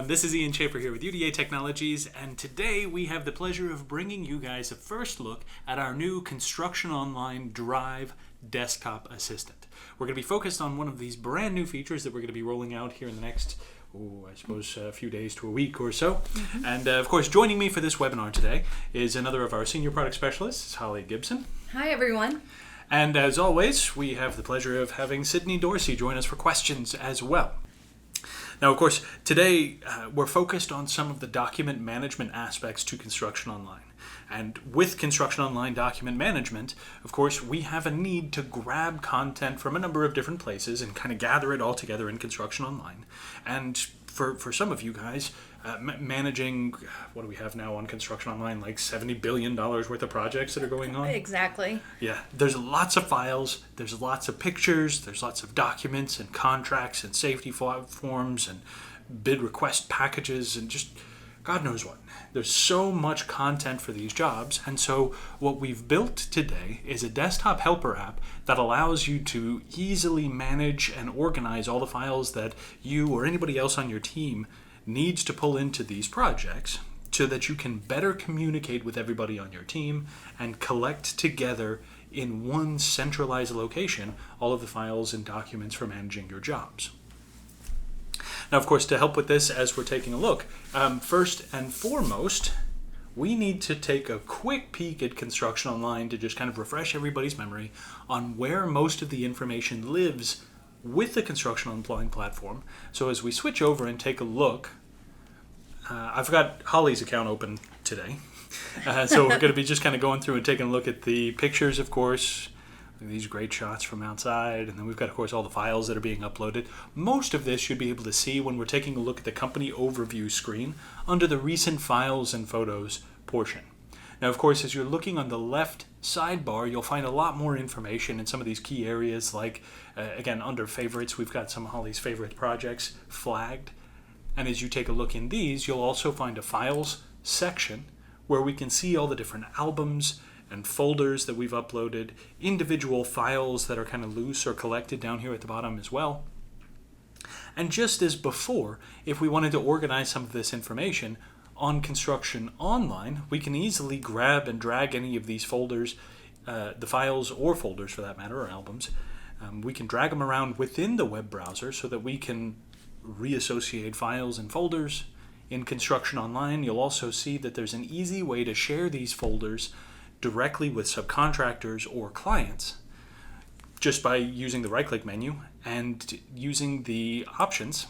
This is Ian Schaefer here with UDA Technologies, and today we have the pleasure of bringing you guys a first look at our new ConstructionOnline Drive desktop assistant. We're going to be focused on one of these brand new features that we're going to be rolling out here in the next, a few days to a week or so. And of course, joining me for this webinar today is another of our senior product specialists, Holly Gibson. Hi, everyone. And as always, we have the pleasure of having Sydney Dorsey join us for questions as well. Now, of course, today we're focused on some of the document management aspects to ConstructionOnline. And with ConstructionOnline document management, of course, we have a need to grab content from a number of different places and kind of gather it all together in ConstructionOnline. And for some of you guys, managing, what do we have now on ConstructionOnline, like $70 billion worth of projects that are going on? Exactly. Yeah, there's lots of files, there's lots of pictures, there's lots of documents and contracts and safety forms and bid request packages and just God knows what. There's so much content for these jobs, and so what we've built today is a desktop helper app that allows you to easily manage and organize all the files that you or anybody else on your team needs to pull into these projects so that you can better communicate with everybody on your team and collect together in one centralized location all of the files and documents for managing your jobs. Now, of course, to help with this as we're taking a look, first and foremost, we need to take a quick peek at ConstructionOnline to just kind of refresh everybody's memory on where most of the information lives with the ConstructionOnline platform. So as we switch over and take a look, I've got Holly's account open today. So we're going to be just kind of going through and taking a look at the pictures, of course, these great shots from outside, and then we've got, of course, all the files that are being uploaded. Most of this you'll be able to see when we're taking a look at the company overview screen under the recent files and photos portion. Now, of course, as you're looking on the left sidebar, you'll find a lot more information in some of these key areas, like, again, under favorites, we've got some of Holly's favorite projects flagged. And as you take a look in these, you'll also find a files section where we can see all the different albums and folders that we've uploaded, individual files that are kind of loose or collected down here at the bottom as well. And just as before, if we wanted to organize some of this information on ConstructionOnline, we can easily grab and drag any of these folders, the files or folders for that matter, or albums. We can drag them around within the web browser so that we can reassociate files and folders. In ConstructionOnline, you'll also see that there's an easy way to share these folders directly with subcontractors or clients just by using the right-click menu and using the options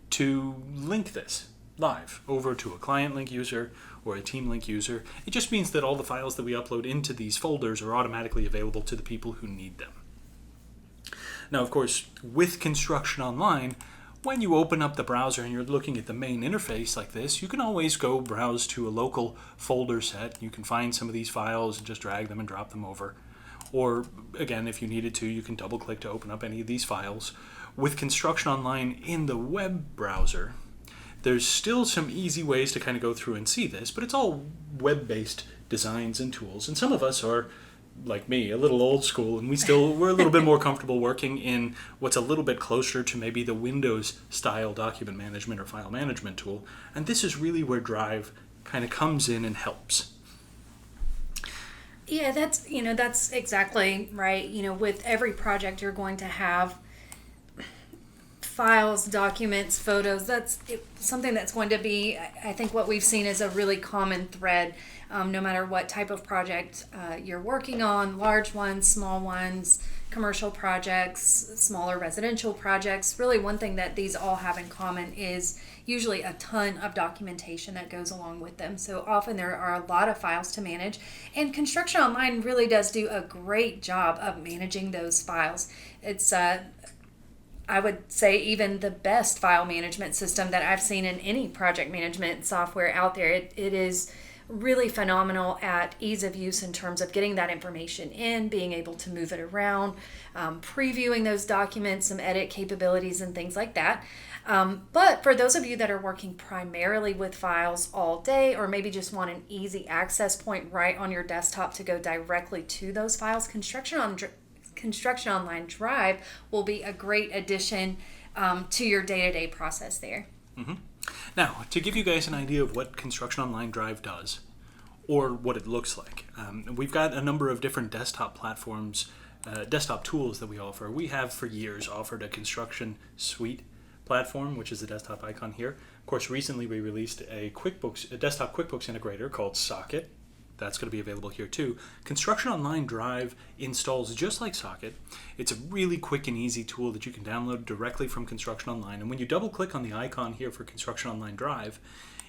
to link this live over to a ClientLink user or a TeamLink user. It just means that all the files that we upload into these folders are automatically available to the people who need them. Now, of course, with ConstructionOnline, when you open up the browser and you're looking at the main interface like this, you can always go browse to a local folder set. You can find some of these files and just drag them and drop them over. Or, again, if you needed to, you can double-click to open up any of these files. With ConstructionOnline in the web browser, there's still some easy ways to kind of go through and see this, but it's all web-based designs and tools. And some of us are, like me, a little old school, and we're a little bit more comfortable working in what's a little bit closer to maybe the Windows style document management or file management tool. And this is really where Drive kind of comes in and helps. Yeah, that's exactly right. With every project you're going to have files, documents, photos. That's something that's going to be, I think, what we've seen is a really common thread, no matter what type of project you're working on, large ones, small ones, commercial projects, smaller residential projects. Really, one thing that these all have in common is usually a ton of documentation that goes along with them. So often there are a lot of files to manage, and ConstructionOnline really does do a great job of managing those files. It's I would say even the best file management system that I've seen in any project management software out there. It is really phenomenal at ease of use in terms of getting that information in, being able to move it around, previewing those documents, some edit capabilities and things like that. But for those of you that are working primarily with files all day, or maybe just want an easy access point right on your desktop to go directly to those files, ConstructionOnline Drive will be a great addition to your day-to-day process there. Mm-hmm. Now, to give you guys an idea of what Construction Online Drive does, or what it looks like, we've got a number of different desktop platforms, desktop tools that we offer. We have for years offered a ConstructionSuite platform, which is the desktop icon here. Of course, recently we released a desktop QuickBooks integrator called Socket. That's going to be available here too. Construction Online Drive installs just like Socket. It's a really quick and easy tool that you can download directly from Construction Online. And when you double click on the icon here for Construction Online Drive,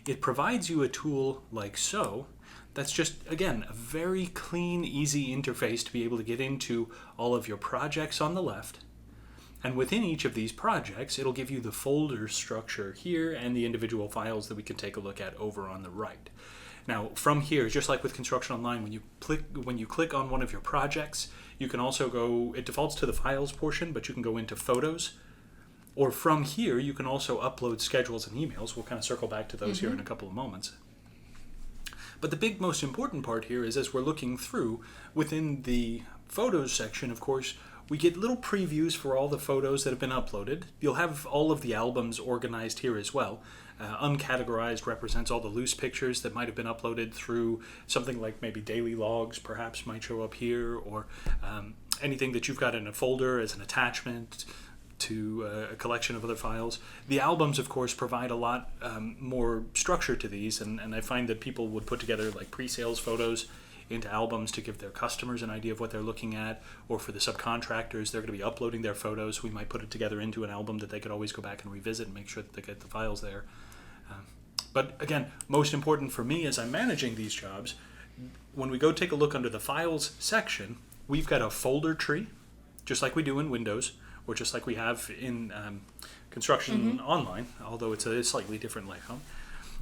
it provides you a tool like so. That's just, again, a very clean, easy interface to be able to get into all of your projects on the left. And within each of these projects, it'll give you the folder structure here and the individual files that we can take a look at over on the right. Now, from here, just like with Construction Online, when you click on one of your projects, you can also go, it defaults to the files portion, but you can go into photos. Or from here, you can also upload schedules and emails. We'll kind of circle back to those here in a couple of moments. But the big, most important part here is as we're looking through, within the photos section, of course, we get little previews for all the photos that have been uploaded. You'll have all of the albums organized here as well. Uncategorized represents all the loose pictures that might have been uploaded through something like maybe daily logs perhaps might show up here, or anything that you've got in a folder as an attachment to a collection of other files. The albums, of course, provide a lot more structure to these, and I find that people would put together like pre-sales photos into albums to give their customers an idea of what they're looking at, or for the subcontractors, they're going to be uploading their photos. We might put it together into an album that they could always go back and revisit and make sure that they get the files there. But again, most important for me as I'm managing these jobs, when we go take a look under the files section, we've got a folder tree, just like we do in Windows, or just like we have in Construction Online, although it's a slightly different layout.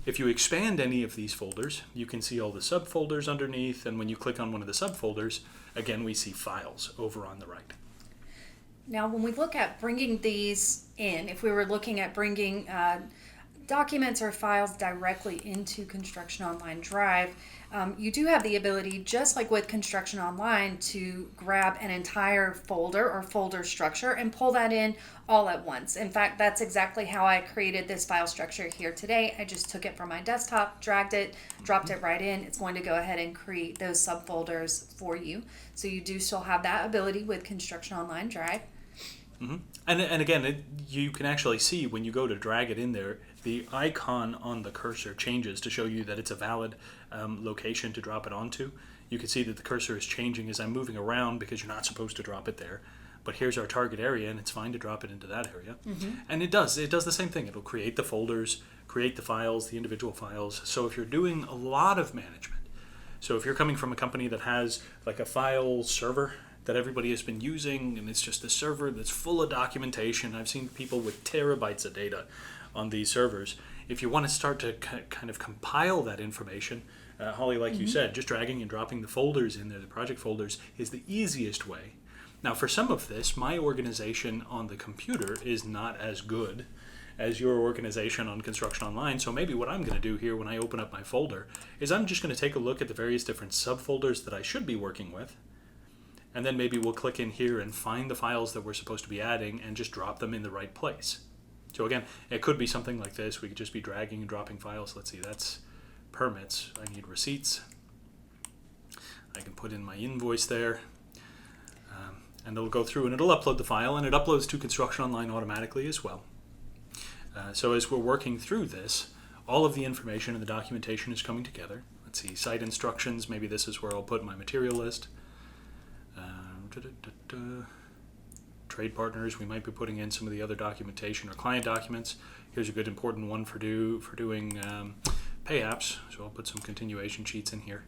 If you expand any of these folders, you can see all the subfolders underneath, and when you click on one of the subfolders, again, we see files over on the right. Now, when we look at bringing these in, if we were looking at bringing documents or files directly into Construction Online Drive, you do have the ability, just like with Construction Online, to grab an entire folder or folder structure and pull that in all at once. In fact, that's exactly how I created this file structure here today. I just took it from my desktop, dragged it, dropped it right in. It's going to go ahead and create those subfolders for you. So you do still have that ability with Construction Online Drive. And again, you can actually see when you go to drag it in there, the icon on the cursor changes to show you that it's a valid location to drop it onto. You can see that the cursor is changing as I'm moving around because you're not supposed to drop it there. But here's our target area, and it's fine to drop it into that area. And it does the same thing. It'll create the folders, create the files, the individual files. So if you're doing a lot of management, so if you're coming from a company that has like a file server that everybody has been using, and it's just a server that's full of documentation. I've seen people with terabytes of data on these servers. If you want to start to kind of compile that information, Holly, like you said, just dragging and dropping the folders in there, the project folders, is the easiest way. Now, for some of this, my organization on the computer is not as good as your organization on Construction Online. So maybe what I'm going to do here when I open up my folder is I'm just going to take a look at the various different subfolders that I should be working with. And then maybe we'll click in here and find the files that we're supposed to be adding and just drop them in the right place. So again, it could be something like this. We could just be dragging and dropping files. Let's see, that's permits. I need receipts. I can put in my invoice there. And it'll go through and it'll upload the file, and it uploads to Construction Online automatically as well. So as we're working through this, all of the information and the documentation is coming together. Let's see, site instructions. Maybe this is where I'll put my material list. Trade partners, we might be putting in some of the other documentation or client documents. Here's a good important one for doing pay apps, so I'll put some continuation sheets in here.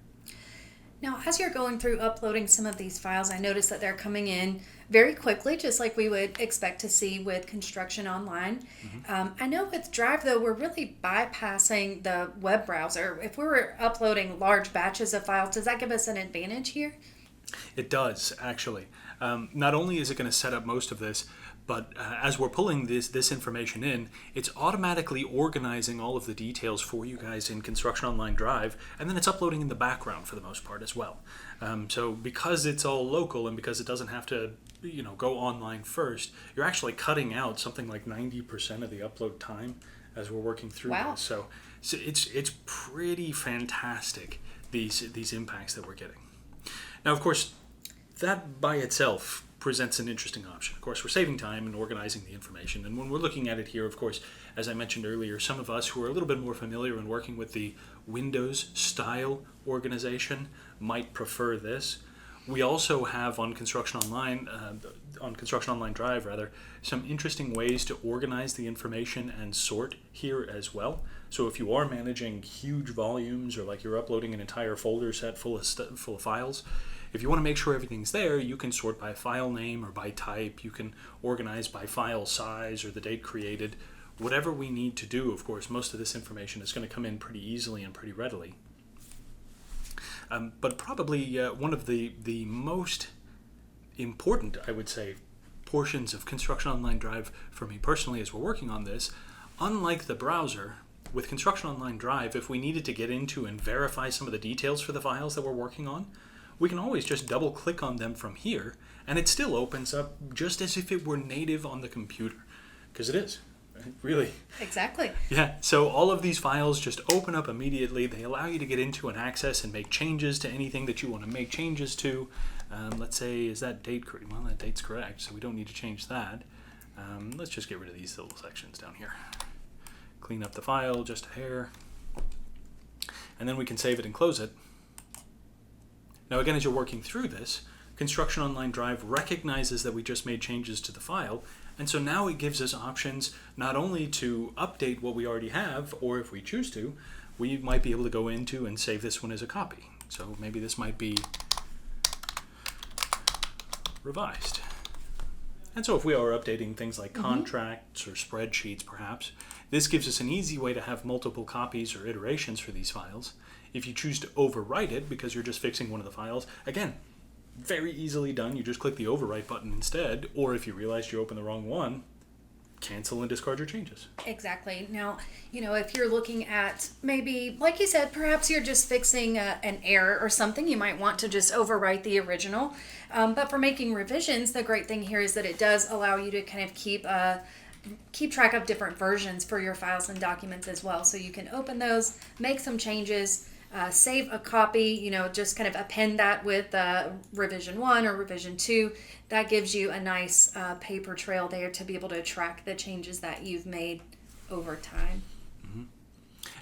Now, as you're going through uploading some of these files, I notice that they're coming in very quickly, just like we would expect to see with Construction Online. I know with Drive, though, we're really bypassing the web browser. If we were uploading large batches of files, does that give us an advantage here? It does, actually. Not only is it going to set up most of this, but as we're pulling this information in, it's automatically organizing all of the details for you guys in Construction Online Drive, and then it's uploading in the background for the most part as well. So because it's all local and because it doesn't have to go online first, you're actually cutting out something like 90% of the upload time as we're working through Wow. this. So it's pretty fantastic, these impacts that we're getting. Now, of course, that by itself presents an interesting option. Of course, we're saving time and organizing the information. And when we're looking at it here, of course, as I mentioned earlier, some of us who are a little bit more familiar in working with the Windows style organization might prefer this. We also have on ConstructionOnline Drive, some interesting ways to organize the information and sort here as well. So if you are managing huge volumes, or like you're uploading an entire folder set full of files, if you want to make sure everything's there, you can sort by file name or by type. You can organize by file size or the date created. Whatever we need to do, of course, most of this information is going to come in pretty easily and pretty readily. But probably one of the most important, I would say, portions of ConstructionOnline Drive for me personally as we're working on this, unlike the browser, with ConstructionOnline Drive, if we needed to get into and verify some of the details for the files that we're working on, we can always just double click on them from here, and it still opens up just as if it were native on the computer, because it is. Really. Exactly. Yeah, so all of these files just open up immediately. They allow you to get into and access and make changes to anything that you want to make changes to. Let's say, is that date correct? Well, that date's correct, so we don't need to change that. Let's just get rid of these little sections down here. Clean up the file just a hair. And then we can save it and close it. Now again, as you're working through this, ConstructionOnline Drive recognizes that we just made changes to the file, and so now it gives us options not only to update what we already have, or if we choose to, we might be able to go into and save this one as a copy. So maybe this might be revised. And so if we are updating things like contracts or spreadsheets perhaps, this gives us an easy way to have multiple copies or iterations for these files. If you choose to overwrite it because you're just fixing one of the files, again, very easily done. You just click the overwrite button instead, or if you realize you opened the wrong one, cancel and discard your changes. Exactly. Now, if you're looking at maybe, like you said, perhaps you're just fixing an error or something, you might want to just overwrite the original. But for making revisions, the great thing here is that it does allow you to kind of keep track of different versions for your files and documents as well. So you can open those, make some changes, save a copy, just kind of append that with revision 1 or revision 2. That gives you a nice paper trail there to be able to track the changes that you've made over time. Mm-hmm.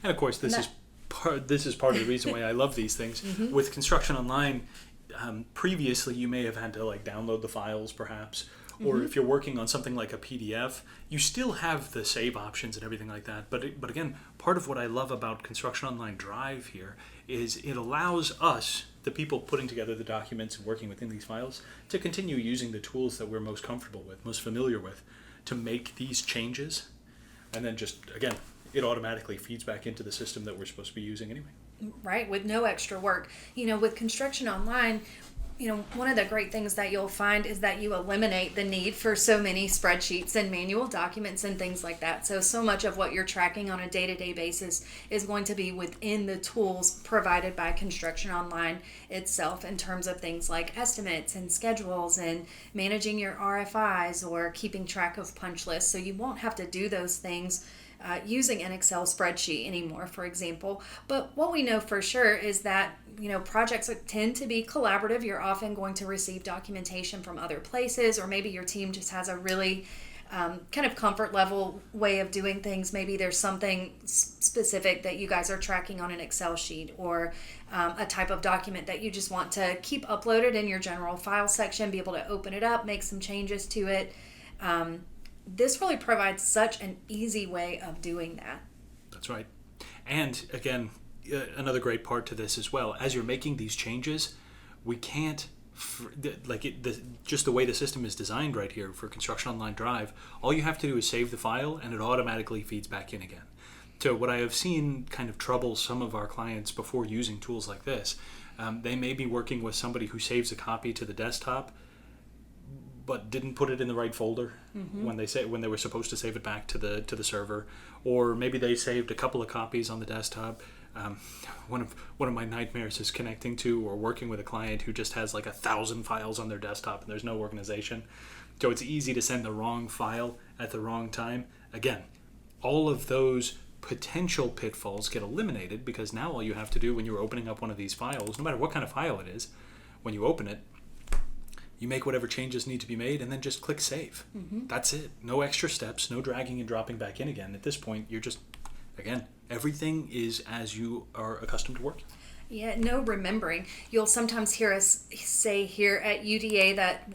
And of course, this is part of the reason why I love these things. Mm-hmm. With ConstructionOnline, previously you may have had to download the files perhaps, or if you're working on something like a PDF, you still have the save options and everything like that. But again, part of what I love about ConstructionOnline Drive here is it allows us, the people putting together the documents and working within these files, to continue using the tools that we're most comfortable with, most familiar with, to make these changes. And then just, again, it automatically feeds back into the system that we're supposed to be using anyway. Right, with no extra work. With ConstructionOnline, one of the great things that you'll find is that you eliminate the need for so many spreadsheets and manual documents and things like that. So much of what you're tracking on a day-to-day basis is going to be within the tools provided by ConstructionOnline itself in terms of things like estimates and schedules and managing your RFIs or keeping track of punch lists. So you won't have to do those things using an Excel spreadsheet anymore, for example. But what we know for sure is that projects tend to be collaborative. You're often going to receive documentation from other places, or maybe your team just has a really kind of comfort level way of doing things. Maybe there's something specific that you guys are tracking on an Excel sheet, or a type of document that you just want to keep uploaded in your general file section, be able to open it up, make some changes to it. This really provides such an easy way of doing that. That's right. And again, another great part to this as well, as you're making these changes, we can't, just the way the system is designed right here for ConstructionOnline Drive, all you have to do is save the file and it automatically feeds back in again. So what I have seen kind of trouble some of our clients before using tools like this, they may be working with somebody who saves a copy to the desktop but didn't put it in the right folder when they were supposed to save it back to the server, or maybe they saved a couple of copies on the desktop. One of my nightmares is connecting to or working with a client who just has 1,000 files on their desktop and there's no organization. So it's easy to send the wrong file at the wrong time. Again, all of those potential pitfalls get eliminated, because now all you have to do when you're opening up one of these files, no matter what kind of file it is, when you open it, you make whatever changes need to be made and then just click save. That's it. No extra steps, no dragging and dropping back in again. At this point, you're just, again, everything is as you are accustomed to working. Yeah, no remembering. You'll sometimes hear us say here at UDA that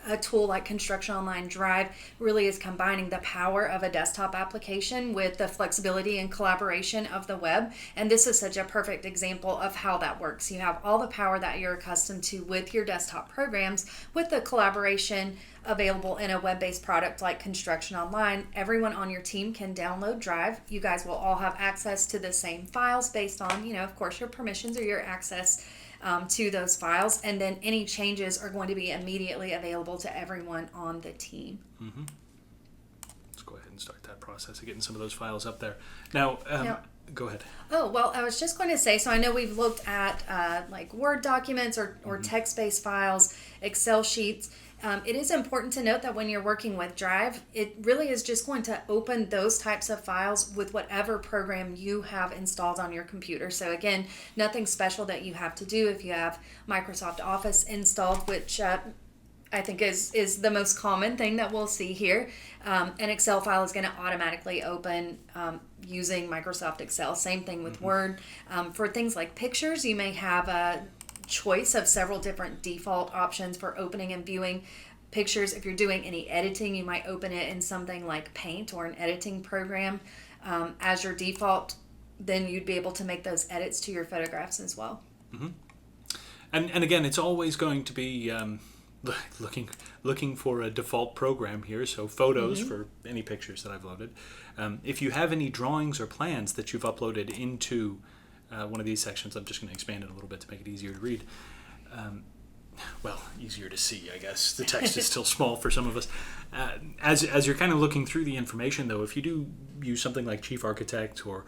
a tool like ConstructionOnline Drive really is combining the power of a desktop application with the flexibility and collaboration of the web. And this is such a perfect example of how that works. You have all the power that you're accustomed to with your desktop programs, with the collaboration available in a web-based product like ConstructionOnline. Everyone on your team can download Drive. You guys will all have access to the same files based on, of course, your permissions or your access to those files, and then any changes are going to be immediately available to everyone on the team. Let's go ahead and start that process of getting some of those files up there. Now, go ahead. Oh, well, I was just going to say, so I know we've looked at like Word documents or text-based files, Excel sheets. It is important to note that when you're working with Drive, it really is just going to open those types of files with whatever program you have installed on your computer. So again, nothing special that you have to do if you have Microsoft Office installed, which I think is the most common thing that we'll see here. An Excel file is going to automatically open using Microsoft Excel. Same thing with Word. For things like pictures, you may have a choice of several different default options for opening and viewing pictures. If you're doing any editing, you might open it in something like Paint or an editing program as your default. Then you'd be able to make those edits to your photographs as well. And again, it's always going to be looking for a default program here. So photos for any pictures that I've loaded. If you have any drawings or plans that you've uploaded into one of these sections, I'm just going to expand it a little bit to make it easier to read. Well, easier to see, I guess. The text is still small for some of us. As you're kind of looking through the information, though, if you do use something like Chief Architect or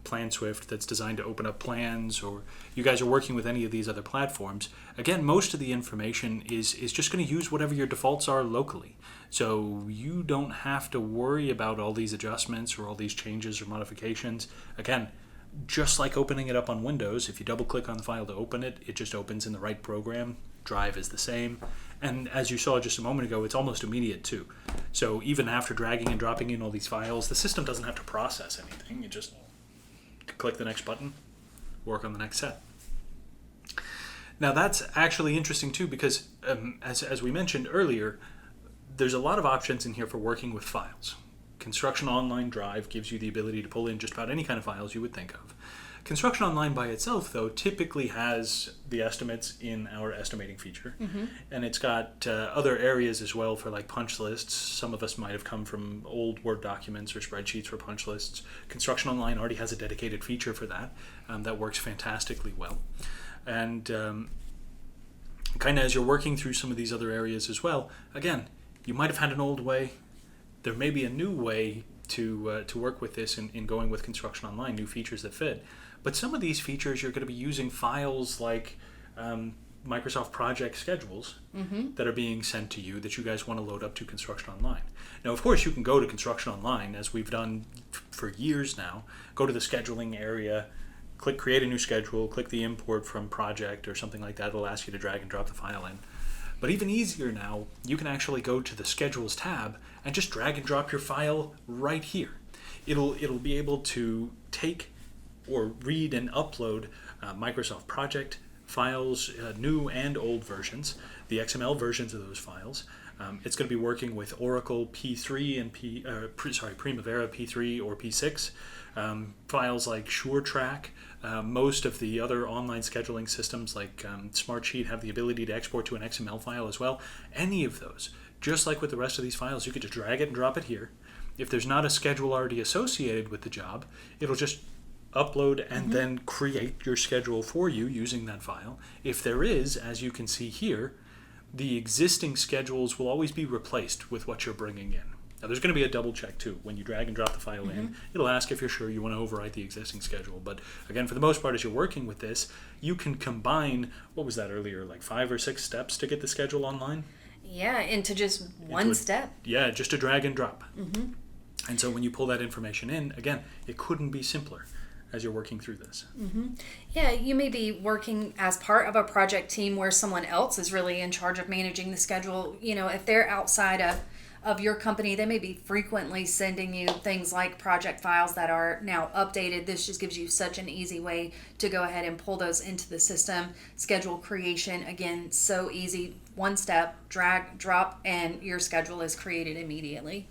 PlanSwift that's designed to open up plans, or you guys are working with any of these other platforms, again, most of the information is just going to use whatever your defaults are locally. So you don't have to worry about all these adjustments or all these changes or modifications. Again, just like opening it up on Windows, if you double click on the file to open it, it just opens in the right program. Drive is the same. And as you saw just a moment ago, it's almost immediate too. So even after dragging and dropping in all these files, the system doesn't have to process anything. You just click the next button, work on the next set. Now that's actually interesting too, because as we mentioned earlier, there's a lot of options in here for working with files. ConstructionOnline Drive gives you the ability to pull in just about any kind of files you would think of. ConstructionOnline by itself, though, typically has the estimates in our estimating feature. And it's got other areas as well for like punch lists. Some of us might have come from old Word documents or spreadsheets for punch lists. ConstructionOnline already has a dedicated feature for that that works fantastically well. And kind of as you're working through some of these other areas as well, again, you might have had an old way. There may be a new way to work with this in going with ConstructionOnline, new features that fit. But some of these features, you're going to be using files like Microsoft project schedules that are being sent to you that you guys want to load up to ConstructionOnline. Now, of course, you can go to ConstructionOnline, as we've done for years now, go to the scheduling area, click create a new schedule, click the import from project or something like that. It'll ask you to drag and drop the file in. But even easier now, you can actually go to the Schedules tab and just drag and drop your file right here. It'll be able to take or read and upload Microsoft project files, new and old versions, the XML versions of those files. It's going to be working with Oracle P3 and Primavera P3 or P6, files like SureTrack. Most of the other online scheduling systems like Smartsheet have the ability to export to an XML file as well. Any of those, just like with the rest of these files, you could just drag it and drop it here. If there's not a schedule already associated with the job, it'll just upload and then create your schedule for you using that file. If there is, as you can see here, the existing schedules will always be replaced with what you're bringing in. Now there's going to be a double check too. When you drag and drop the file in, it'll ask if you're sure you want to overwrite the existing schedule. But again, for the most part, as you're working with this, you can combine, what was that earlier, like 5 or 6 steps to get the schedule online? Yeah, into just one step. Yeah, just a drag and drop. And so when you pull that information in, again, it couldn't be simpler as you're working through this. Yeah, you may be working as part of a project team where someone else is really in charge of managing the schedule. If they're outside of your company, they may be frequently sending you things like project files that are now updated. This just gives you such an easy way to go ahead and pull those into the system. Schedule creation, again, so easy. One step, drag, drop, and your schedule is created immediately.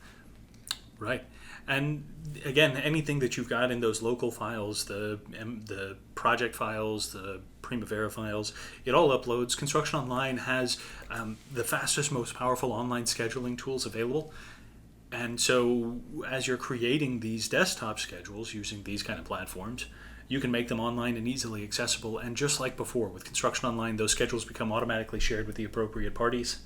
Right. And again, anything that you've got in those local files, the project files, the Primavera files, it all uploads. ConstructionOnline has the fastest, most powerful online scheduling tools available. And so as you're creating these desktop schedules using these kind of platforms, you can make them online and easily accessible. And just like before with ConstructionOnline, those schedules become automatically shared with the appropriate parties,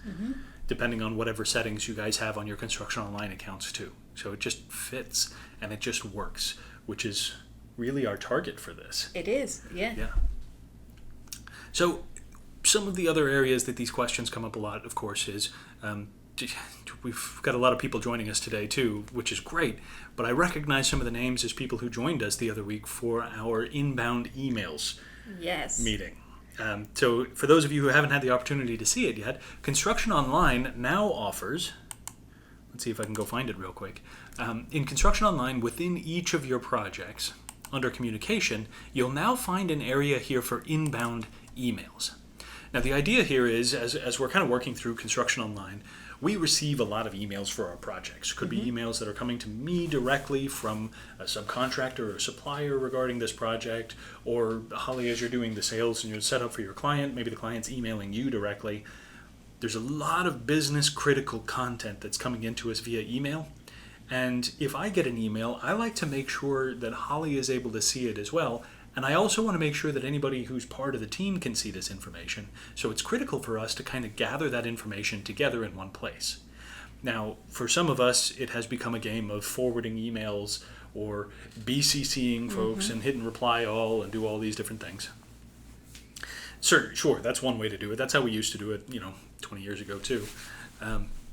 depending on whatever settings you guys have on your ConstructionOnline accounts too. So it just fits and it just works, which is really our target for this. It is, yeah. Yeah. So some of the other areas that these questions come up a lot, of course, is we've got a lot of people joining us today too, which is great, but I recognize some of the names as people who joined us the other week for our inbound emails meeting. So for those of you who haven't had the opportunity to see it yet, ConstructionOnline now offers, let's see if I can go find it real quick. In ConstructionOnline, within each of your projects, under communication, you'll now find an area here for inbound emails. Now the idea here is, as we're kind of working through ConstructionOnline, we receive a lot of emails for our projects. It could be emails that are coming to me directly from a subcontractor or a supplier regarding this project, or Holly, as you're doing the sales and you're set up for your client, maybe the client's emailing you directly. There's a lot of business critical content that's coming into us via email. And if I get an email, I like to make sure that Holly is able to see it as well. And I also want to make sure that anybody who's part of the team can see this information. So it's critical for us to kind of gather that information together in one place. Now, for some of us, it has become a game of forwarding emails or BCCing folks and hitting reply all and do all these different things. Sure, that's one way to do it. That's how we used to do it, 20 years ago too.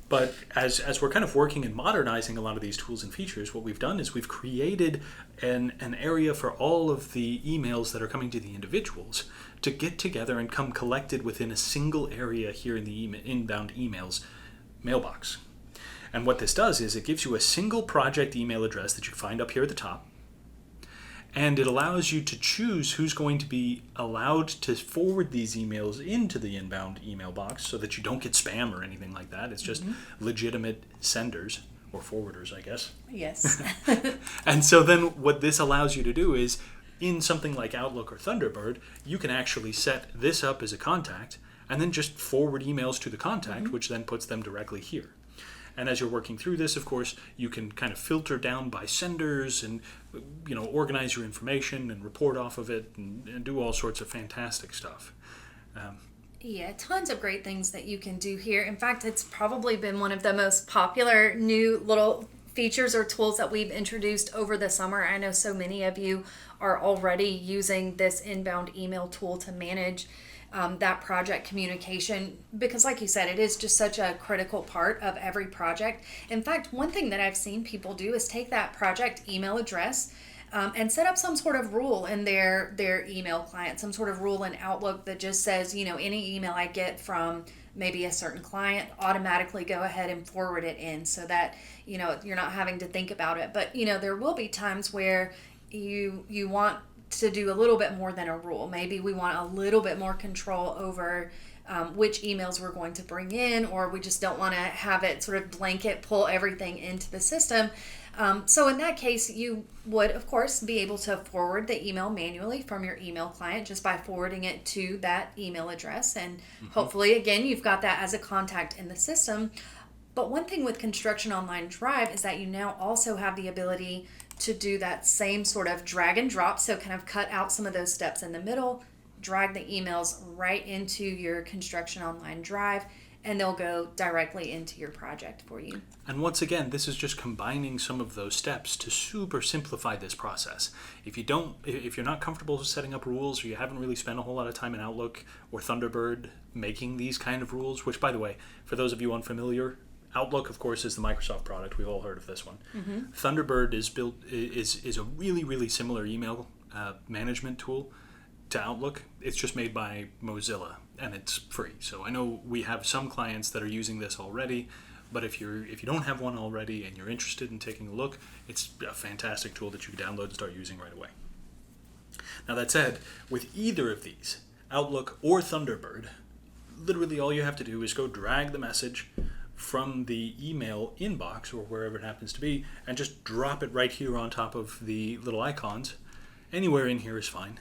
But as we're kind of working and modernizing a lot of these tools and features, what we've done is we've created an area for all of the emails that are coming to the individuals to get together and come collected within a single area here in the inbound emails mailbox. And what this does is it gives you a single project email address that you find up here at the top. And it allows you to choose who's going to be allowed to forward these emails into the inbound email box so that you don't get spam or anything like that. It's just legitimate senders or forwarders, I guess. Yes. And so then what this allows you to do is in something like Outlook or Thunderbird, you can actually set this up as a contact and then just forward emails to the contact, which then puts them directly here. And as you're working through this, of course, you can kind of filter down by senders and, organize your information and report off of it and do all sorts of fantastic stuff. Yeah, tons of great things that you can do here. In fact, it's probably been one of the most popular new little features or tools that we've introduced over the summer. I know so many of you are already using this inbound email tool to manage that project communication, because like you said, it is just such a critical part of every project. In fact, one thing that I've seen people do is take that project email address and set up some sort of rule in their email client, some sort of rule in Outlook that just says, any email I get from maybe a certain client, automatically go ahead and forward it in so that, you're not having to think about it. But, there will be times where you want to do a little bit more than a rule. Maybe we want a little bit more control over which emails we're going to bring in, or we just don't want to have it sort of blanket pull everything into the system. So in that case, you would, of course, be able to forward the email manually from your email client just by forwarding it to that email address. And hopefully, again, you've got that as a contact in the system. But one thing with ConstructionOnline Drive is that you now also have the ability to do that same sort of drag and drop. So kind of cut out some of those steps in the middle, drag the emails right into your ConstructionOnline Drive, and they'll go directly into your project for you. And once again, this is just combining some of those steps to super simplify this process. If you're not comfortable setting up rules, or you haven't really spent a whole lot of time in Outlook or Thunderbird making these kind of rules, which by the way, for those of you unfamiliar, Outlook, of course, is the Microsoft product. We've all heard of this one. Thunderbird is a really, really similar email management tool to Outlook. It's just made by Mozilla, and it's free. So I know we have some clients that are using this already, but if you don't have one already and you're interested in taking a look, it's a fantastic tool that you can download and start using right away. Now that said, with either of these, Outlook or Thunderbird, literally all you have to do is go drag the message from the email inbox or wherever it happens to be and just drop it right here on top of the little icons. Anywhere in here is fine.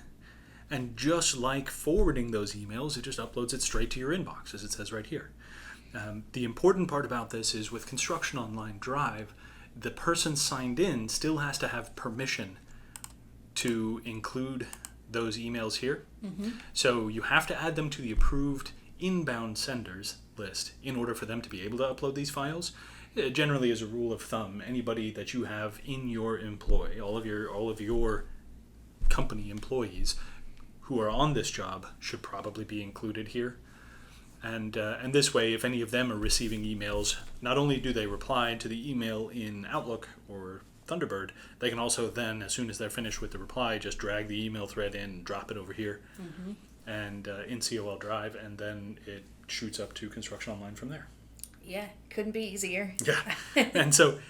And just like forwarding those emails, it just uploads it straight to your inbox, as it says right here. The important part about this is with ConstructionOnline Drive, the person signed in still has to have permission to include those emails here. So you have to add them to the approved inbound senders list in order for them to be able to upload these files. Generally, as a rule of thumb, anybody that you have in your employ, all of your company employees who are on this job should probably be included here. And this way, if any of them are receiving emails, not only do they reply to the email in Outlook or Thunderbird, they can also then, as soon as they're finished with the reply, just drag the email thread in and drop it over here and in COL Drive, and then it shoots up to ConstructionOnline from there. Yeah, couldn't be easier. Yeah.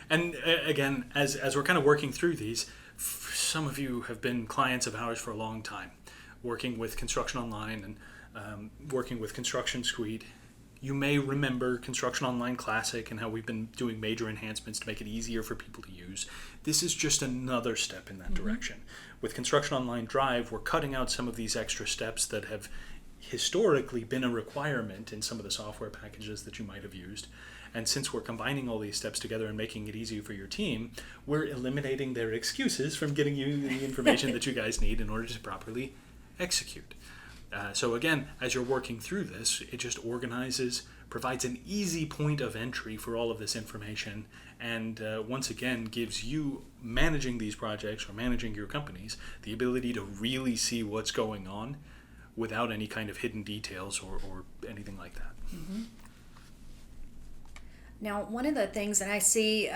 And again, as we're kind of working through these, some of you have been clients of ours for a long time, working with ConstructionOnline and working with ConstructionSuite. You may remember ConstructionOnline Classic and how we've been doing major enhancements to make it easier for people to use. This is just another step in that direction. With ConstructionOnline Drive, we're cutting out some of these extra steps that have historically been a requirement in some of the software packages that you might have used. And since we're combining all these steps together and making it easier for your team, we're eliminating their excuses from getting you the information that you guys need in order to properly execute. So again, as you're working through this, it just organizes, provides an easy point of entry for all of this information, and once again gives you managing these projects or managing your companies the ability to really see what's going on without any kind of hidden details or anything like that. Now, one of the things that I see,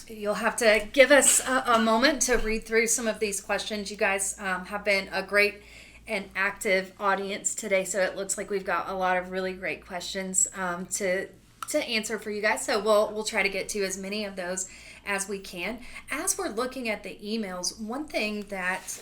you'll have to give us a moment to read through some of these questions. You guys have been a great and active audience today, so it looks like we've got a lot of really great questions to answer for you guys. So we'll try to get to as many of those as we can. As we're looking at the emails, one thing that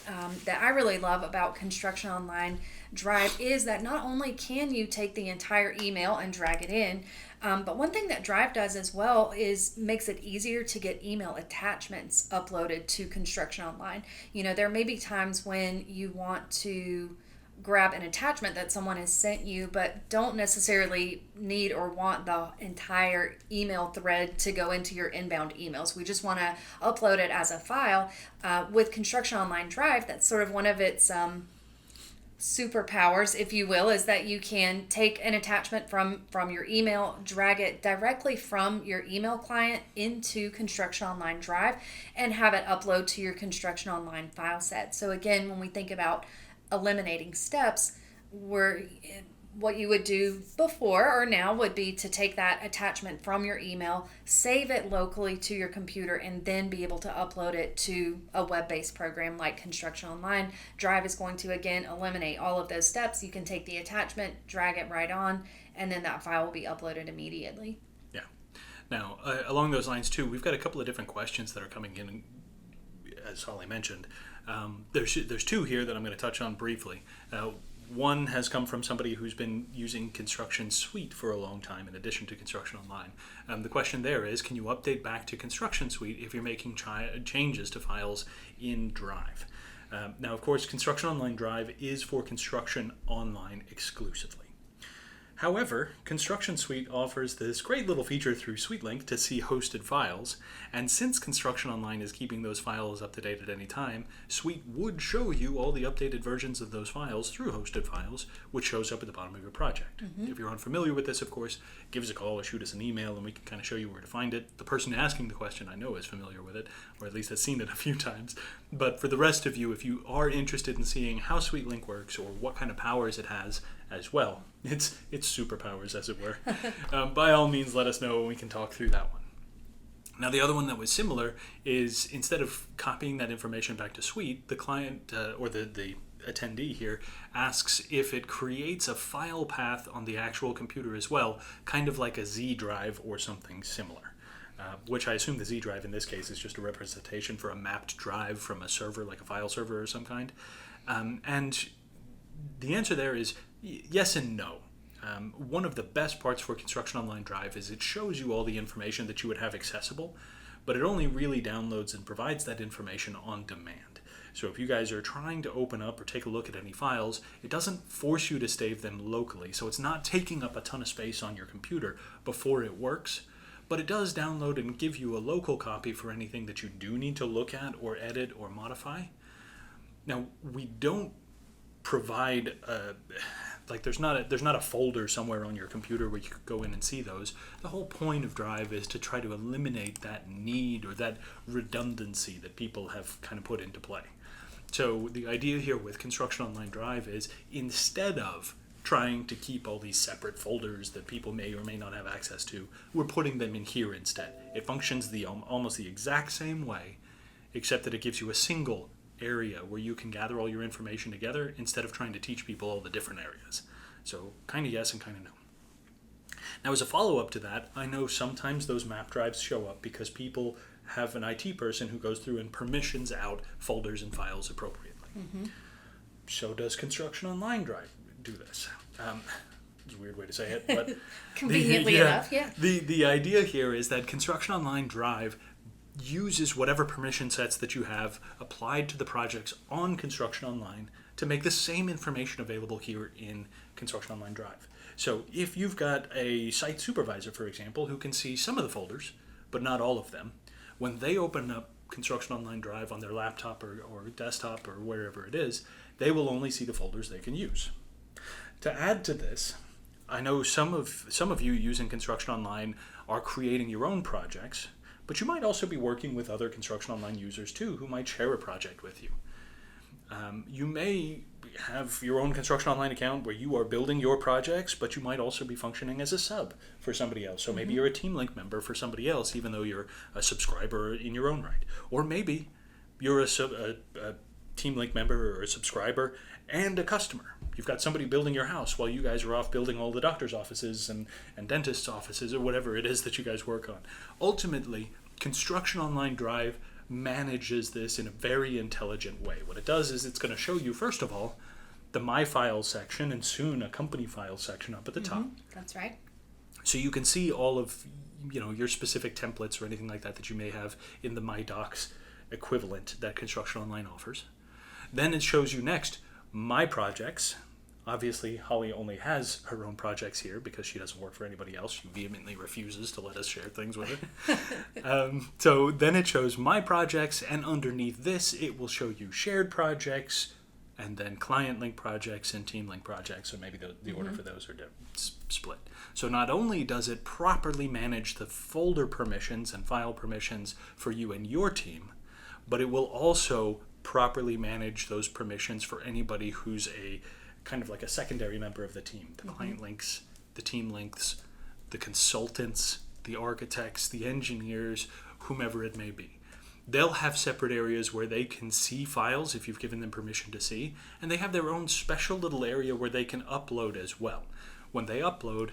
I really love about ConstructionOnline Drive is that not only can you take the entire email and drag it in, but one thing that Drive does as well is makes it easier to get email attachments uploaded to ConstructionOnline. You know, there may be times when you want to grab an attachment that someone has sent you, but don't necessarily need or want the entire email thread to go into your inbound emails. We just want to upload it as a file. With ConstructionOnline Drive, that's sort of one of its superpowers, if you will, is that you can take an attachment from your email, drag it directly from your email client into ConstructionOnline Drive, and have it upload to your ConstructionOnline file set. So again, when we think about eliminating steps, what you would do before or now would be to take that attachment from your email, save it locally to your computer, and then be able to upload it to a web-based program like ConstructionOnline. Drive is going to, again, eliminate all of those steps. You can take the attachment, drag it right on, and then that file will be uploaded immediately. Yeah. Now, along those lines, too, we've got a couple of different questions that are coming in, as Holly mentioned. There's two here that I'm going to touch on briefly. One has come from somebody who's been using ConstructionSuite for a long time in addition to ConstructionOnline. The question there is, can you update back to ConstructionSuite if you're making changes to files in Drive? Now, of course, ConstructionOnline Drive is for ConstructionOnline exclusively. However, ConstructionSuite offers this great little feature through SuiteLink to see hosted files, and since ConstructionOnline is keeping those files up to date at any time, Suite would show you all the updated versions of those files through hosted files, which shows up at the bottom of your project. If you're unfamiliar with this, of course, give us a call or shoot us an email and we can kind of show you where to find it. The person asking the question I know is familiar with it, or at least has seen it a few times. But for the rest of you, if you are interested in seeing how SuiteLink works or what kind of powers it has as well. It's superpowers, as it were. By all means, let us know and we can talk through that one. Now, the other one that was similar is instead of copying that information back to Suite, the client or the attendee here asks if it creates a file path on the actual computer as well, kind of like a Z drive or something similar. Which I assume the Z drive in this case is just a representation for a mapped drive from a server, like a file server or some kind. And the answer there is yes and no. One of the best parts for ConstructionOnline Drive is it shows you all the information that you would have accessible, but it only really downloads and provides that information on demand. So if you guys are trying to open up or take a look at any files, it doesn't force you to save them locally. So it's not taking up a ton of space on your computer before it works, but it does download and give you a local copy for anything that you do need to look at or edit or modify. Now, we don't provide there's not a folder somewhere on your computer where you could go in and see those. The whole point of Drive is to try to eliminate that need or that redundancy that people have kind of put into play. So the idea here with ConstructionOnline Drive is instead of trying to keep all these separate folders that people may or may not have access to, we're putting them in here instead. It functions almost the exact same way, except that it gives you a single area where you can gather all your information together instead of trying to teach people all the different areas. So kind of yes and kind of no. Now, as a follow-up to that, I know sometimes those map drives show up because people have an IT person who goes through and permissions out folders and files appropriately. Mm-hmm. So does ConstructionOnline Drive do this? It's a weird way to say it, but conveniently enough, yeah. The idea here is that ConstructionOnline Drive uses whatever permission sets that you have applied to the projects on ConstructionOnline to make the same information available here in ConstructionOnline Drive. So if you've got a site supervisor, for example, who can see some of the folders, but not all of them, when they open up ConstructionOnline Drive on their laptop or desktop or wherever it is, they will only see the folders they can use. To add to this, I know some of you using ConstructionOnline are creating your own projects, but you might also be working with other ConstructionOnline users too who might share a project with you. You may have your own ConstructionOnline account where you are building your projects, but you might also be functioning as a sub for somebody else. So maybe you're a TeamLink member for somebody else, even though you're a subscriber in your own right. Or maybe you're a TeamLink member or a subscriber and a customer. You've got somebody building your house while you guys are off building all the doctor's offices and dentists' offices or whatever it is that you guys work on. Ultimately, ConstructionOnline Drive manages this in a very intelligent way. What it does is it's going to show you, first of all, the My Files section and soon a Company Files section up at the top. That's right. So you can see all of your specific templates or anything like that you may have in the My Docs equivalent that ConstructionOnline offers. Then it shows you next My Projects. Obviously, Holly only has her own projects here because she doesn't work for anybody else. She vehemently refuses to let us share things with her. So then it shows My Projects, and underneath this, it will show you Shared Projects, and then ClientLink projects and TeamLink projects. So maybe the order for those are split. So not only does it properly manage the folder permissions and file permissions for you and your team, but it will also properly manage those permissions for anybody who's a kind of like a secondary member of the team. The client links, the team links, the consultants, the architects, the engineers, whomever it may be. They'll have separate areas where they can see files if you've given them permission to see, and they have their own special little area where they can upload as well. When they upload,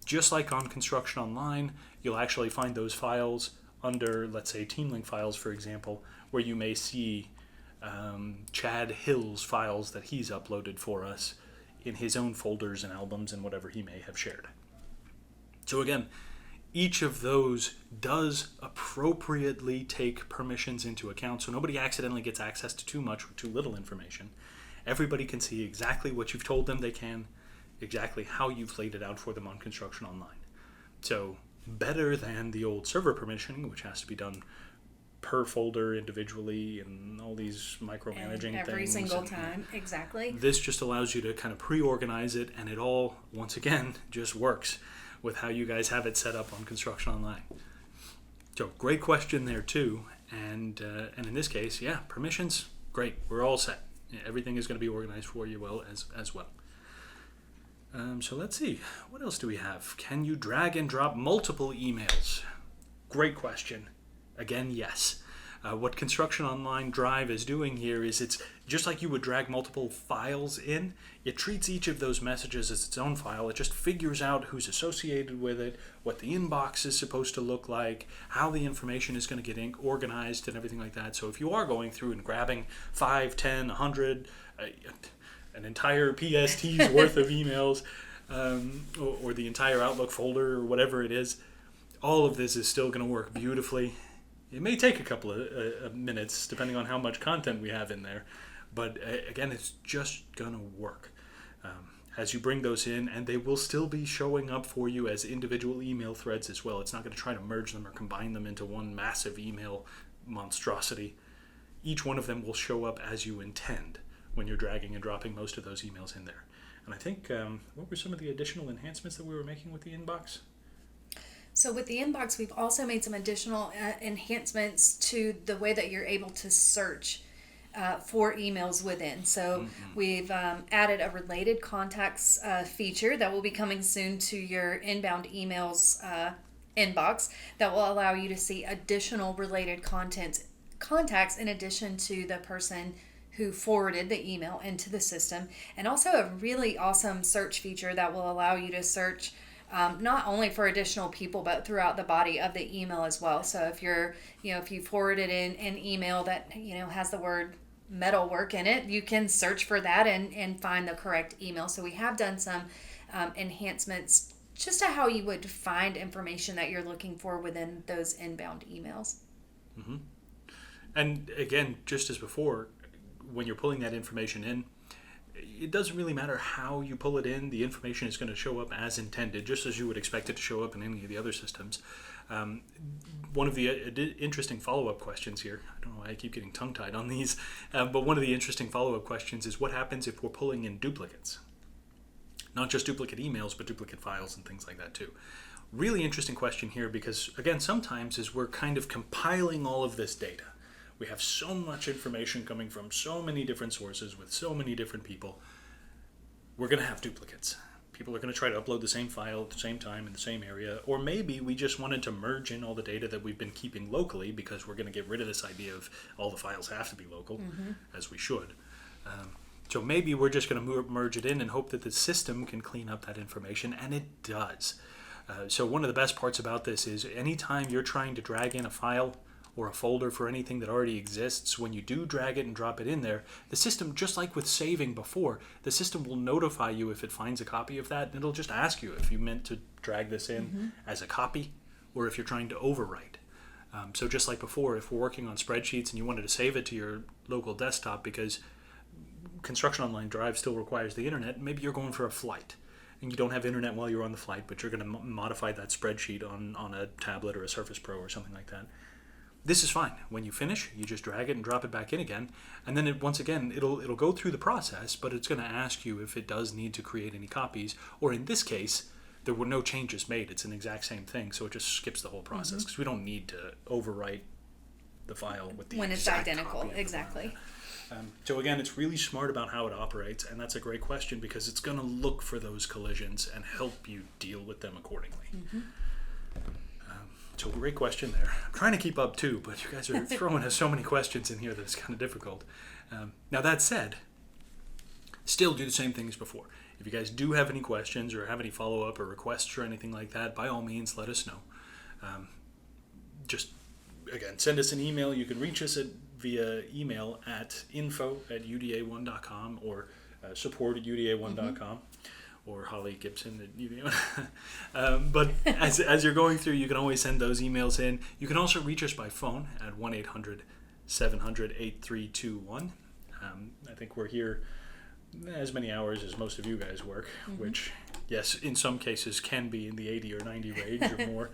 just like on ConstructionOnline, you'll actually find those files under, let's say, TeamLink files, for example, where you may see Chad Hill's files that he's uploaded for us in his own folders and albums and whatever he may have shared. So again, each of those does appropriately take permissions into account so nobody accidentally gets access to too much or too little information. Everybody can see exactly what you've told them they can, exactly how you've laid it out for them on ConstructionOnline. So better than the old server permissioning, which has to be done per folder individually and all these micromanaging things. Every single time, exactly. This just allows you to kind of pre-organize it, and it all, once again, just works with how you guys have it set up on ConstructionOnline. So great question there too, and in this case, yeah, permissions, great, we're all set. Everything is going to be organized for you well as well. So let's see. What else do we have? Can you drag and drop multiple emails? Great question. Again, yes. What Construction Online Drive is doing here is it's just like you would drag multiple files in. It treats each of those messages as its own file. It just figures out who's associated with it, what the inbox is supposed to look like, how the information is going to get organized and everything like that. So if you are going through and grabbing 5, 10, 100, an entire PST's worth of emails, or the entire Outlook folder or whatever it is, all of this is still going to work beautifully. It may take a couple of minutes depending on how much content we have in there, but again, it's just going to work as you bring those in, and they will still be showing up for you as individual email threads as well. It's not going to try to merge them or combine them into one massive email monstrosity. Each one of them will show up as you intend when you're dragging and dropping most of those emails in there. And I think, what were some of the additional enhancements that we were making with the inbox? So with the inbox, we've also made some additional enhancements to the way that you're able to search for emails within. So we've added a related contacts feature that will be coming soon to your inbound emails inbox that will allow you to see additional related contacts in addition to the person who forwarded the email into the system, and also a really awesome search feature that will allow you to search not only for additional people, but throughout the body of the email as well. So if if you forwarded in an email that, has the word metalwork in it, you can search for that and find the correct email. So we have done some enhancements just to how you would find information that you're looking for within those inbound emails. Mm-hmm. And again, just as before, when you're pulling that information in, it doesn't really matter how you pull it in. The information is going to show up as intended, just as you would expect it to show up in any of the other systems. One of the interesting follow-up questions here, I don't know why I keep getting tongue-tied on these, but one of the interesting follow-up questions is what happens if we're pulling in duplicates? Not just duplicate emails, but duplicate files and things like that too. Really interesting question here because, again, sometimes as we're kind of compiling all of this data, we have so much information coming from so many different sources with so many different people, we're going to have duplicates. People are going to try to upload the same file at the same time in the same area, or maybe we just wanted to merge in all the data that we've been keeping locally because we're going to get rid of this idea of all the files have to be local, as we should. So maybe we're just going to merge it in and hope that the system can clean up that information, and it does. So one of the best parts about this is anytime you're trying to drag in a file or a folder for anything that already exists, when you do drag it and drop it in there, the system, just like with saving before, the system will notify you if it finds a copy of that, and it'll just ask you if you meant to drag this in as a copy or if you're trying to overwrite. So just like before, if we're working on spreadsheets and you wanted to save it to your local desktop because Construction Online Drive still requires the internet, maybe you're going for a flight and you don't have internet while you're on the flight, but you're going to modify that spreadsheet on a tablet or a Surface Pro or something like that. This is fine. When you finish, you just drag it and drop it back in again, and then once again it'll go through the process, but it's going to ask you if it does need to create any copies, or in this case, there were no changes made. It's an exact same thing, so it just skips the whole process because we don't need to overwrite the file with the when it's exact identical, copy of the exactly. file. So again, it's really smart about how it operates, and that's a great question because it's going to look for those collisions and help you deal with them accordingly. So great question there. I'm trying to keep up too, but you guys are throwing us so many questions in here that it's kind of difficult. Now that said, still do the same thing as before. If you guys do have any questions or have any follow-up or requests or anything like that, by all means, let us know. Just, again, send us an email. You can reach us via email at info@uda1.com or support@uda1.com. Or Holly Gibson at UDA. But as you're going through, you can always send those emails in. You can also reach us by phone at 1-800-700-8321. I think we're here as many hours as most of you guys work, which, yes, in some cases can be in the 80 or 90 range or more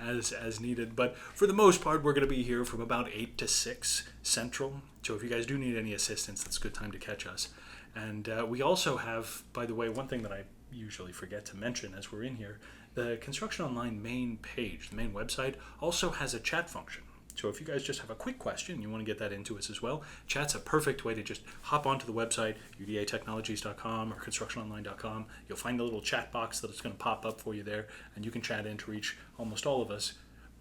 as needed. But for the most part, we're going to be here from about 8 to 6 Central. So if you guys do need any assistance, that's a good time to catch us. And we also have, by the way, one thing that I usually forget to mention as we're in here, the Construction Online main page, the main website, also has a chat function. So if you guys just have a quick question and you want to get that into us as well, chat's a perfect way to just hop onto the website, udatechnologies.com or constructiononline.com. You'll find the little chat box that's going to pop up for you there, and you can chat in to reach almost all of us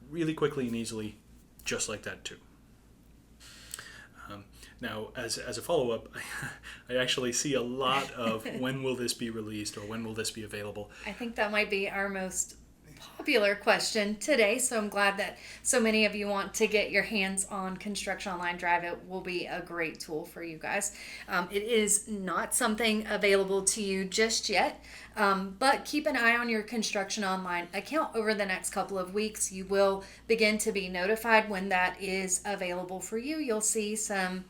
really quickly and easily, just like that too. Now, as a follow-up, I actually see a lot of when will this be released or when will this be available. I think that might be our most popular question today, so I'm glad that so many of you want to get your hands on Construction Online Drive. It will be a great tool for you guys. It is not something available to you just yet, but keep an eye on your Construction Online account over the next couple of weeks. You will begin to be notified when that is available for you. You'll see some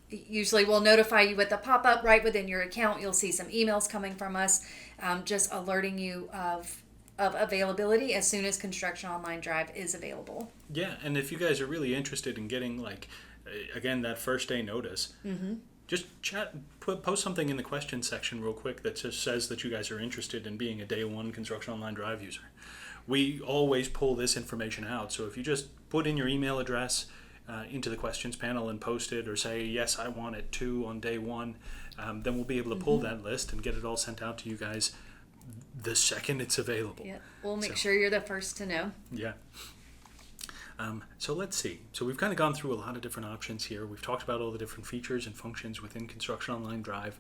usually we'll notify you with a pop-up right within your account. You'll see some emails coming from us just alerting you of availability as soon as Construction Online Drive is available. Yeah, and if you guys are really interested in getting, like, again, that first day notice, just post something in the question section real quick that just says that you guys are interested in being a day one Construction Online Drive user. We always pull this information out, so if you just put in your email address into the questions panel and post it, or say, yes, I want it too on day one, then we'll be able to pull that list and get it all sent out to you guys the second it's available. Yeah, we'll make sure you're the first to know. Yeah. So let's see. So we've kind of gone through a lot of different options here. We've talked about all the different features and functions within Construction Online Drive.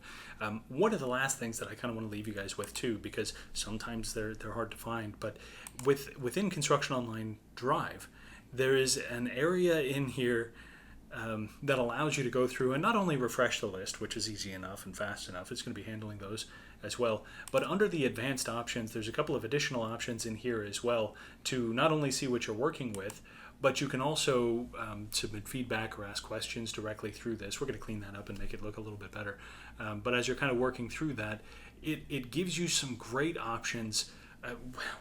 One of the last things that I kind of want to leave you guys with too, because sometimes they're hard to find, but within Construction Online Drive, there is an area in here that allows you to go through and not only refresh the list, which is easy enough and fast enough, it's going to be handling those as well, but under the advanced options, there's a couple of additional options in here as well to not only see what you're working with, but you can also submit feedback or ask questions directly through this. We're going to clean that up and make it look a little bit better. But as you're kind of working through that, it gives you some great options.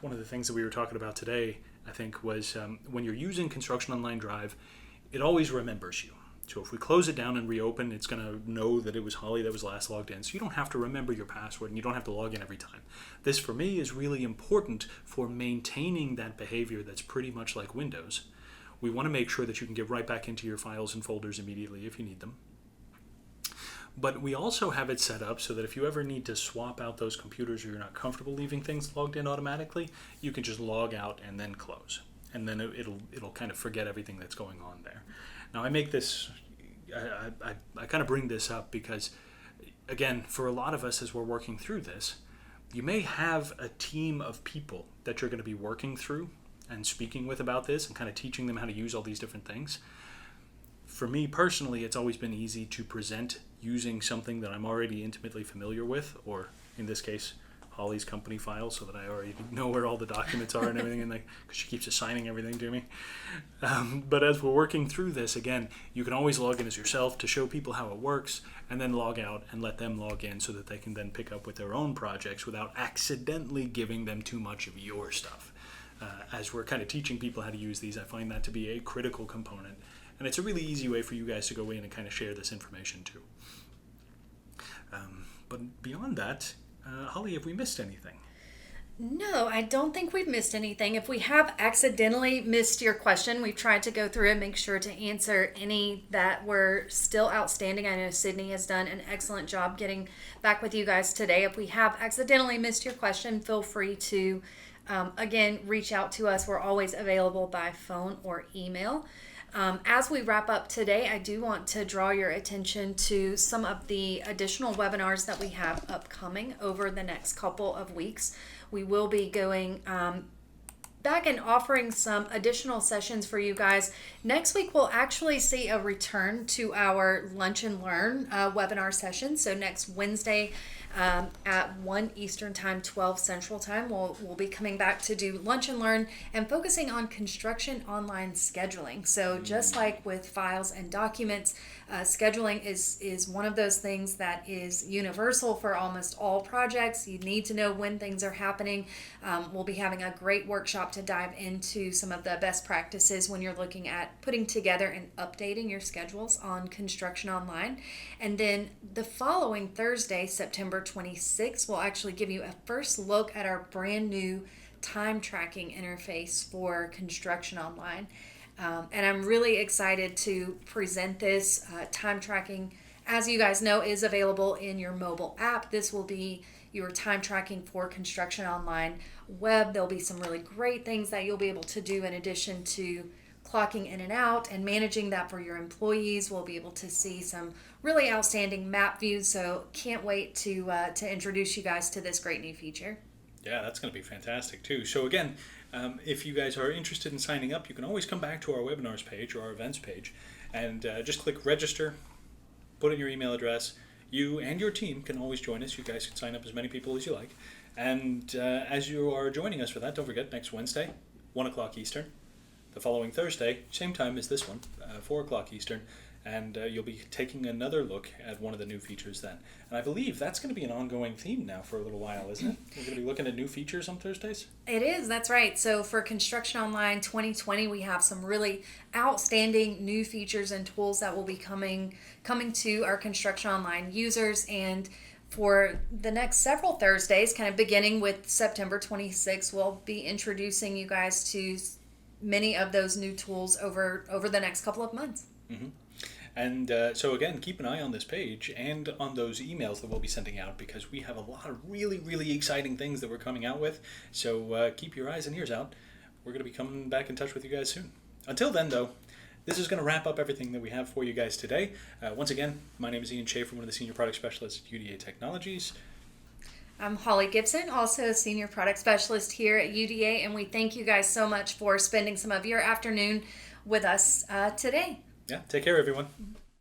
One of the things that we were talking about today, I think, was when you're using Construction Online Drive, it always remembers you. So if we close it down and reopen, it's going to know that it was Holly that was last logged in. So you don't have to remember your password and you don't have to log in every time. This, for me, is really important for maintaining that behavior that's pretty much like Windows. We want to make sure that you can get right back into your files and folders immediately if you need them. But we also have it set up so that if you ever need to swap out those computers or you're not comfortable leaving things logged in automatically, you can just log out and then close. And then it'll kind of forget everything that's going on there. Now I make this, I kind of bring this up because, again, for a lot of us as we're working through this, you may have a team of people that you're going to be working through and speaking with about this and kind of teaching them how to use all these different things. For me personally, it's always been easy to present using something that I'm already intimately familiar with, or in this case, Holly's company file, so that I already know where all the documents are and everything, and because she keeps assigning everything to me. But as we're working through this, again, you can always log in as yourself to show people how it works, and then log out and let them log in so that they can then pick up with their own projects without accidentally giving them too much of your stuff. As we're kind of teaching people how to use these, I find that to be a critical component, and it's a really easy way for you guys to go in and kind of share this information too. But beyond that, Holly, have we missed anything? No, I don't think we've missed anything. If we have accidentally missed your question, we've tried to go through and make sure to answer any that were still outstanding. I know Sydney has done an excellent job getting back with you guys today. If we have accidentally missed your question, feel free to, again, reach out to us. We're always available by phone or email. As we wrap up today, I do want to draw your attention to some of the additional webinars that we have upcoming over the next couple of weeks. We will be going back and offering some additional sessions for you guys. Next week, we'll actually see a return to our Lunch and Learn webinar session. So next Wednesday at 1 Eastern Time, 12 Central Time, we'll be coming back to do Lunch and Learn and focusing on construction online scheduling. So just like with files and documents, scheduling is one of those things that is universal for almost all projects. You need to know when things are happening. We'll be having a great workshop to dive into some of the best practices when you're looking at putting together and updating your schedules on Construction Online. And then the following Thursday, September 26th, we'll actually give you a first look at our brand new time tracking interface for Construction Online. And I'm really excited to present this. Time tracking, as you guys know, is available in your mobile app. This will be your time tracking for Construction Online web. There'll be some really great things that you'll be able to do in addition to clocking in and out and managing that for your employees. We'll be able to see some really outstanding map views. So can't wait to introduce you guys to this great new feature. Yeah, that's going to be fantastic too. So again, if you guys are interested in signing up, you can always come back to our webinars page or our events page and just click register, put in your email address. You and your team can always join us. You guys can sign up as many people as you like. And as you are joining us for that, don't forget, next Wednesday, 1 o'clock Eastern. The following Thursday, same time as this one, 4 o'clock Eastern. And you'll be taking another look at one of the new features then. And I believe that's going to be an ongoing theme now for a little while, isn't it? We're going to be looking at new features on Thursdays? It is, that's right. So for Construction Online 2020, we have some really outstanding new features and tools that will be coming to our Construction Online users. And for the next several Thursdays, kind of beginning with September 26th, we'll be introducing you guys to many of those new tools over the next couple of months. Mm-hmm. And so again, keep an eye on this page and on those emails that we'll be sending out, because we have a lot of really, really exciting things that we're coming out with. So keep your eyes and ears out. We're going to be coming back in touch with you guys soon. Until then, though, this is going to wrap up everything that we have for you guys today. Once again, my name is Ian Schaefer, one of the Senior Product Specialists at UDA Technologies. I'm Holly Gibson, also a Senior Product Specialist here at UDA, and we thank you guys so much for spending some of your afternoon with us today. Yeah, take care, everyone.